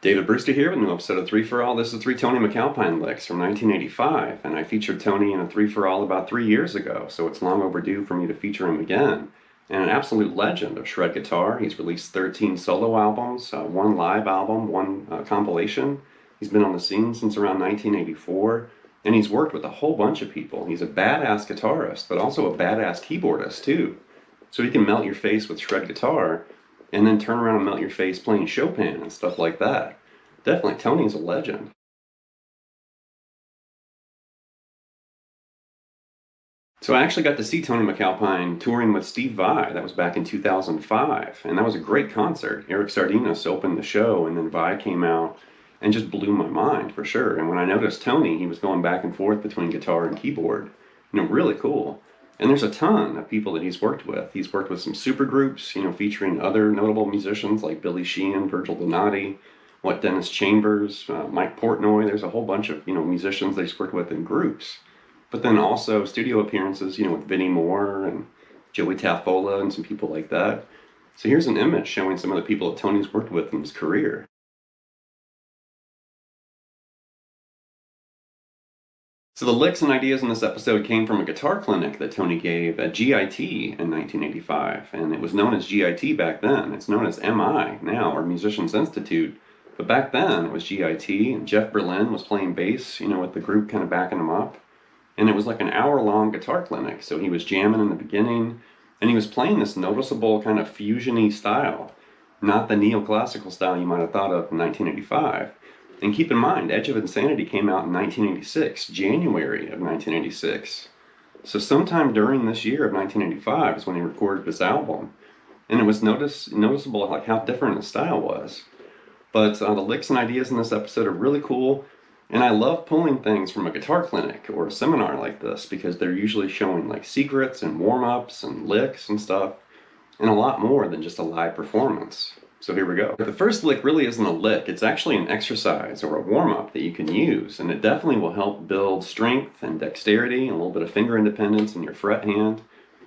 David Brewster here with a new episode of 3 for All. This is 3 Tony MacAlpine Licks from 1985, and I featured Tony in a 3 for All about 3 years ago, so it's long overdue for me to feature him again. And an absolute legend of shred guitar. He's released 13 solo albums, one live album, one compilation. He's been on the scene since around 1984, and he's worked with a whole bunch of people. He's a badass guitarist, but also a badass keyboardist too. So he can melt your face with shred guitar, and then turn around and melt your face playing Chopin and stuff like that. Definitely, Tony's a legend. So I actually got to see Tony MacAlpine touring with Steve Vai. That was back in 2005, and that was a great concert. Eric Sardinas opened the show, and then Vai came out and just blew my mind for sure. And when I noticed Tony, he was going back and forth between guitar and keyboard. Really cool. And there's a ton of people that he's worked with. He's worked with some super groups, featuring other notable musicians like Billy Sheehan, Virgil Donati, Dennis Chambers, Mike Portnoy. There's a whole bunch of, musicians that he's worked with in groups. But then also studio appearances, with Vinnie Moore and Joey Taffola and some people like that. So here's an image showing some of the people that Tony's worked with in his career. So the licks and ideas in this episode came from a guitar clinic that Tony gave at GIT in 1985, and it was known as GIT back then. It's known as MI now, or Musicians Institute, but back then it was GIT, and Jeff Berlin was playing bass, with the group kind of backing him up, and it was like an hour-long guitar clinic, so he was jamming in the beginning, and he was playing this noticeable kind of fusion-y style, not the neoclassical style you might have thought of in 1985. And keep in mind, Edge of Insanity came out in 1986, January of 1986. So sometime during this year of 1985 is when he recorded this album. And it was noticeable like how different his style was. But the licks and ideas in this episode are really cool. And I love pulling things from a guitar clinic or a seminar like this because they're usually showing like secrets and warm-ups and licks and stuff. And a lot more than just a live performance. So here we go. The first lick really isn't a lick, it's actually an exercise or a warm-up that you can use, and it definitely will help build strength and dexterity and a little bit of finger independence in your fret hand.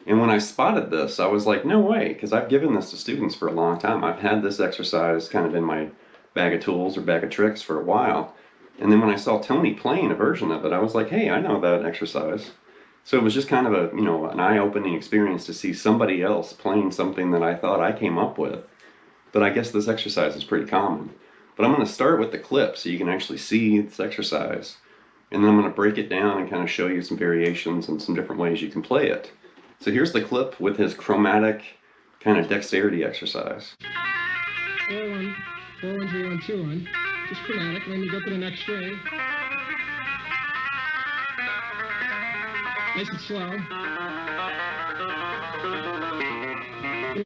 And when I spotted this, I was like, no way, because I've given this to students for a long time. I've had this exercise kind of in my bag of tools or bag of tricks for a while. And then when I saw Tony playing a version of it, I was like, hey, I know that exercise. So it was just kind of a, an eye-opening experience to see somebody else playing something that I thought I came up with. But I guess this exercise is pretty common. But I'm going to start with the clip so you can actually see this exercise. And then I'm going to break it down and kind of show you some variations and some different ways you can play it. So here's the clip with his chromatic kind of dexterity exercise. 4-1, 4-1, 3-1, 2-1. Just chromatic, and then you go to the next string. Nice and slow.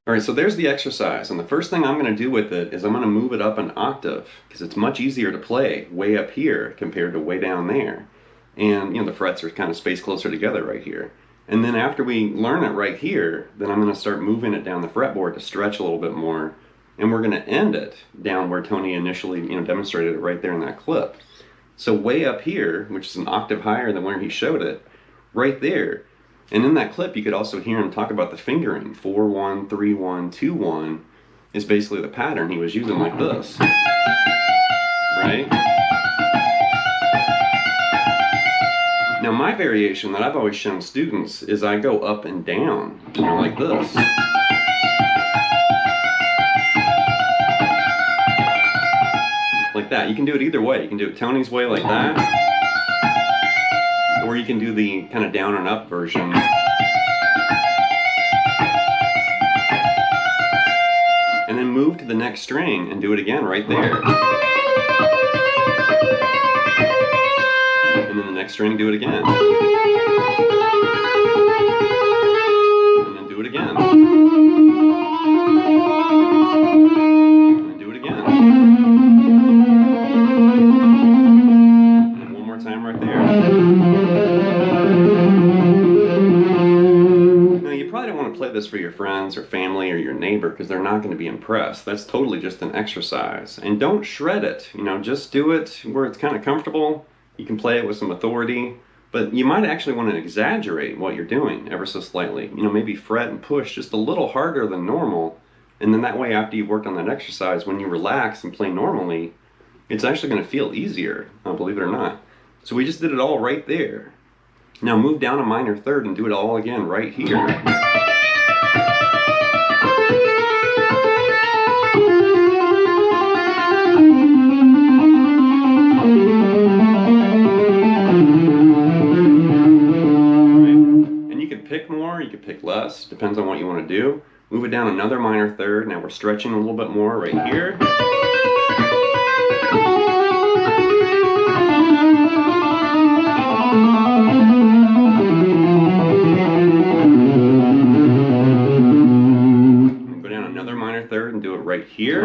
Alright, so there's the exercise, and the first thing I'm going to do with it is I'm going to move it up an octave, because it's much easier to play way up here compared to way down there. And, the frets are kind of spaced closer together right here. And then after we learn it right here, then I'm going to start moving it down the fretboard to stretch a little bit more, and we're going to end it down where Tony initially, demonstrated it right there in that clip. So way up here, which is an octave higher than where he showed it, right there. And in that clip, you could also hear him talk about the fingering. 4-1, 3-1, 2-1 is basically the pattern he was using like this. Right? Now my variation that I've always shown students is I go up and down, like this. Like that. You can do it either way. You can do it Tony's way like that. Or you can do the kind of down and up version. And then move to the next string and do it again right there. And then the next string, do it again. And then do it again. And then do it again. And one more time right there. Play this for your friends or family or your neighbor because they're not going to be impressed. That's totally just an exercise. And don't shred it, just do it where it's kind of comfortable. You can play it with some authority, but you might actually want to exaggerate what you're doing ever so slightly. Maybe fret and push just a little harder than normal, and then that way after you've worked on that exercise, when you relax and play normally, it's actually going to feel easier, believe it or not. So we just did it all right there. Now move down a minor third and do it all again right here. Pick more, you could pick less, depends on what you want to do. Move it down another minor third. Now we're stretching a little bit more right here. Go down another minor third and do it right here.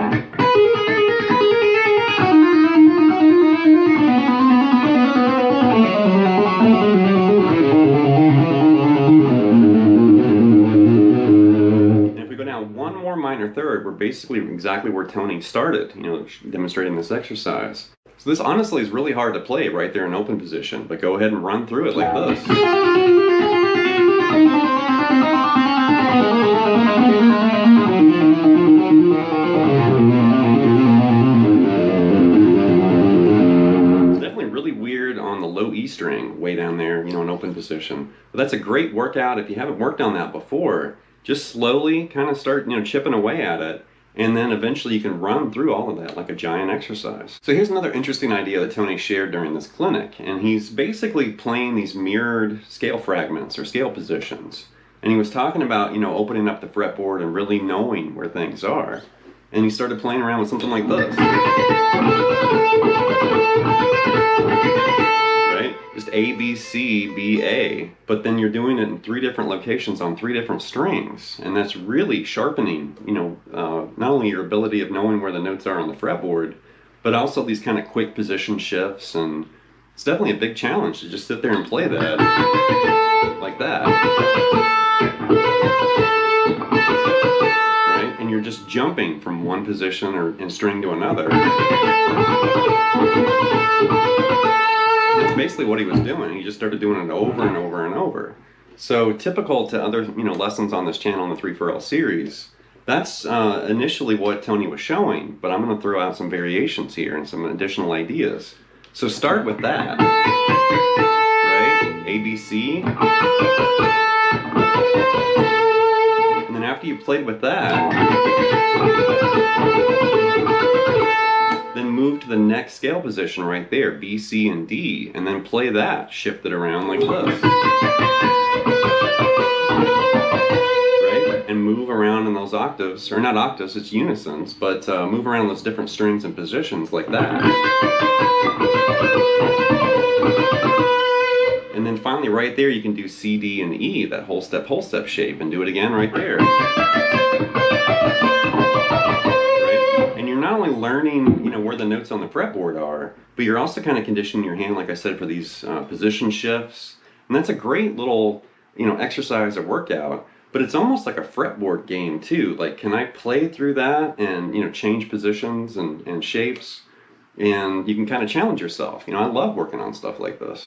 Minor third, we're basically exactly where Tony started, demonstrating this exercise. So this honestly is really hard to play right there in open position, but go ahead and run through it like this. It's definitely really weird on the low E string way down there, in open position. But that's a great workout if you haven't worked on that before. Just slowly kind of start, chipping away at it, and then eventually you can run through all of that like a giant exercise. So here's another interesting idea that Tony shared during this clinic, and he's basically playing these mirrored scale fragments or scale positions. And he was talking about, opening up the fretboard and really knowing where things are. And he started playing around with something like this. Just A, B, C, B, A, but then you're doing it in 3 different locations on 3 different strings, and that's really sharpening, not only your ability of knowing where the notes are on the fretboard, but also these kind of quick position shifts, and it's definitely a big challenge to just sit there and play that, like that, right? And you're just jumping from one position or in string to another. That's basically what he was doing. He just started doing it over and over and over. So typical to other lessons on this channel in the 3-4L series, that's initially what Tony was showing, but I'm going to throw out some variations here and some additional ideas. So start with that, right? A, B, C. And then after you played with that, then move to the next scale position right there, B, C, and D, and then play that, shift it around like this. Right? And move around in those octaves, or not octaves, it's unisons, but move around those different strings and positions like that. And then finally right there you can do C, D, and E, that whole step shape, and do it again right there. And you're not only learning, where the notes on the fretboard are, but you're also kind of conditioning your hand, like I said, for these position shifts. And that's a great little, exercise or workout, but it's almost like a fretboard game too. Like, can I play through that and, change positions and shapes? And you can kind of challenge yourself. I love working on stuff like this.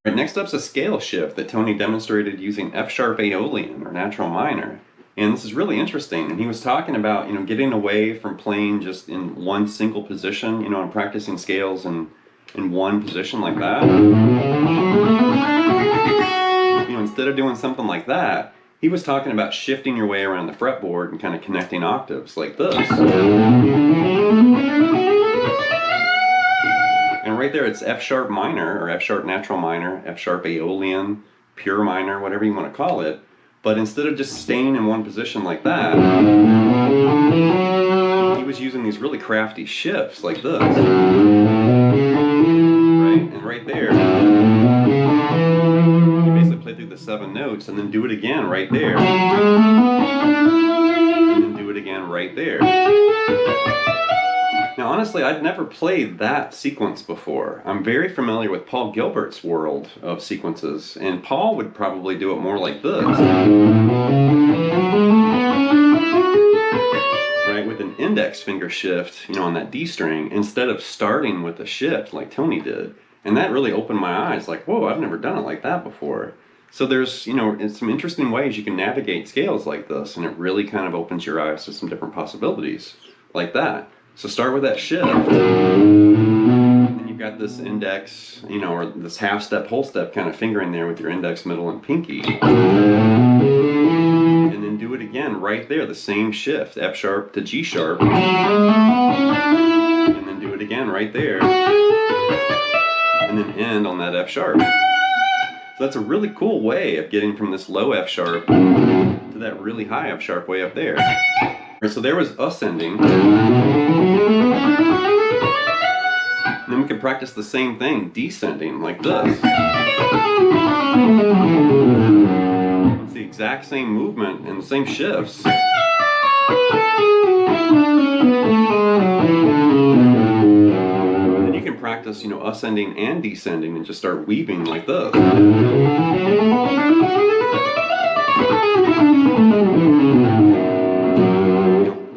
Right, next up's a scale shift that Tony demonstrated using F sharp Aeolian or natural minor. And this is really interesting. And he was talking about, getting away from playing just in one single position, and practicing scales in one position like that. Instead of doing something like that, he was talking about shifting your way around the fretboard and kind of connecting octaves like this. And right there it's F sharp minor, or F sharp natural minor, F sharp Aeolian, pure minor, whatever you want to call it. But instead of just staying in one position like that, he was using these really crafty shifts like this. Right? And right there, you basically play through the 7 notes and then do it again right there. And then do it again right there. Now honestly, I'd never played that sequence before. I'm very familiar with Paul Gilbert's world of sequences, and Paul would probably do it more like this. Right, with an index finger shift, on that D string, instead of starting with a shift like Tony did. And that really opened my eyes, like, whoa, I've never done it like that before. So there's, some interesting ways you can navigate scales like this, and it really kind of opens your eyes to some different possibilities like that. So start with that shift. And you've got this index, or this half step, whole step kind of fingering there with your index, middle, and pinky. And then do it again right there, the same shift, F sharp to G sharp. And then do it again right there. And then end on that F sharp. So that's a really cool way of getting from this low F sharp to that really high F sharp way up there. So there was ascending. And then we can practice the same thing, descending, like this. It's the exact same movement and the same shifts. Then you can practice, ascending and descending and just start weaving like this.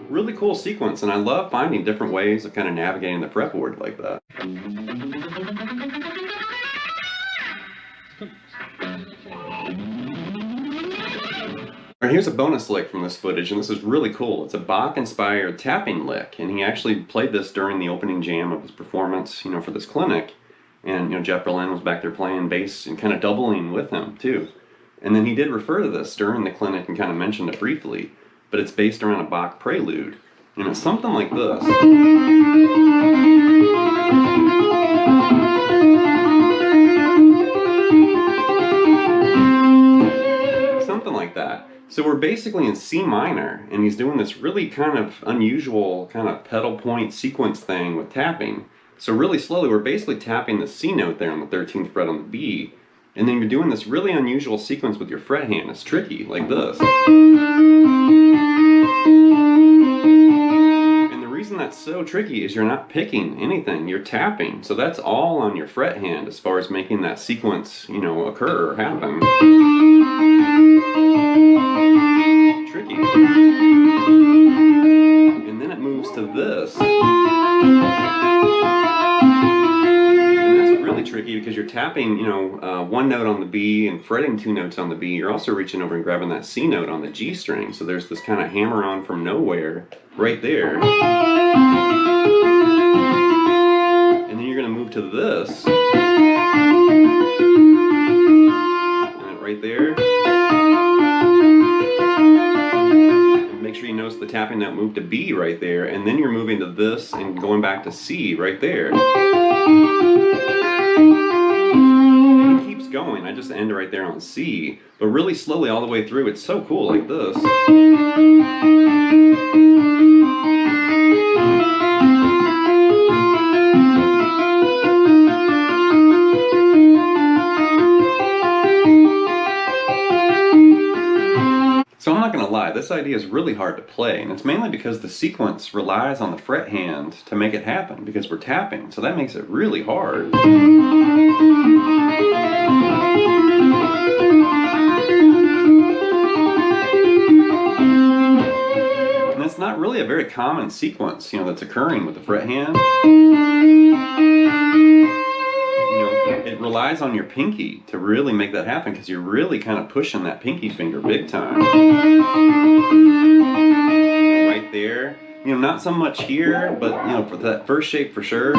Really cool sequence, and I love finding different ways of kind of navigating the fretboard like that. Alright, here's a bonus lick from this footage, and this is really cool. It's a Bach-inspired tapping lick, and he actually played this during the opening jam of his performance, for this clinic. And, Jeff Berlin was back there playing bass and kind of doubling with him, too. And then he did refer to this during the clinic and kind of mentioned it briefly, but it's based around a Bach prelude. And it's something like this. Something like that. So we're basically in C minor, and he's doing this really kind of unusual kind of pedal point sequence thing with tapping. So really slowly, we're basically tapping the C note there on the 13th fret on the B, and then you're doing this really unusual sequence with your fret hand. It's tricky, like this. And the reason that's so tricky is you're not picking anything, you're tapping. So that's all on your fret hand as far as making that sequence, occur or happen. Tricky. And then it moves to this. And that's really tricky because you're tapping, one note on the B and fretting two notes on the B. You're also reaching over and grabbing that C note on the G string. So there's this kind of hammer on from nowhere right there. And then you're going to move to this. And right there. Make sure you notice the tapping note move to B right there, and then you're moving to this and going back to C right there. It keeps going. I just end right there on C, but really slowly all the way through. It's so cool, like this. So I'm not going to lie, this idea is really hard to play, and it's mainly because the sequence relies on the fret hand to make it happen, because we're tapping, so that makes it really hard. And it's not really a very common sequence, that's occurring with the fret hand. It relies on your pinky to really make that happen, because you're really kind of pushing that pinky finger big time. Right there. Not so much here, but for that first shape for sure.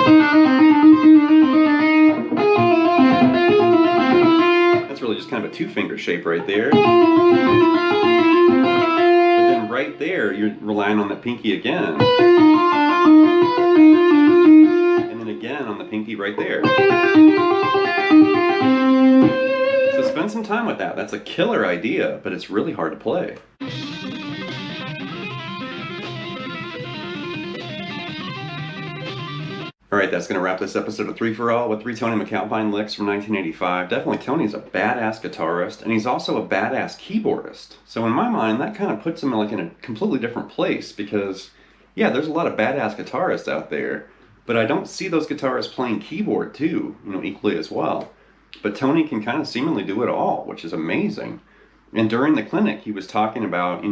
That's really just kind of a two-finger shape right there. But then right there, you're relying on the pinky again. And then again on the pinky right there. So spend some time with that. That's a killer idea, but it's really hard to play. Alright, that's going to wrap this episode of 3 for All with 3 Tony MacAlpine licks from 1985. Definitely Tony's a badass guitarist, and he's also a badass keyboardist. So in my mind, that kind of puts him in a completely different place, because, yeah, there's a lot of badass guitarists out there, but I don't see those guitarists playing keyboard too, equally as well. But Tony can kind of seemingly do it all, which is amazing. And during the clinic, he was talking about,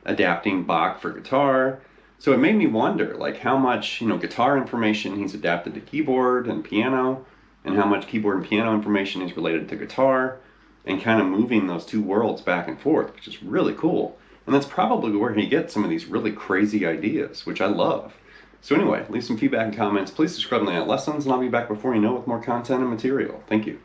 adapting Bach for guitar. So it made me wonder, how much, guitar information he's adapted to keyboard and piano. and how much keyboard and piano information is related to guitar, and kind of moving those two worlds back and forth, which is really cool. And that's probably where he gets some of these really crazy ideas, which I love. So anyway, leave some feedback and comments. Please subscribe to Lessons, and I'll be back before you know with more content and material. Thank you.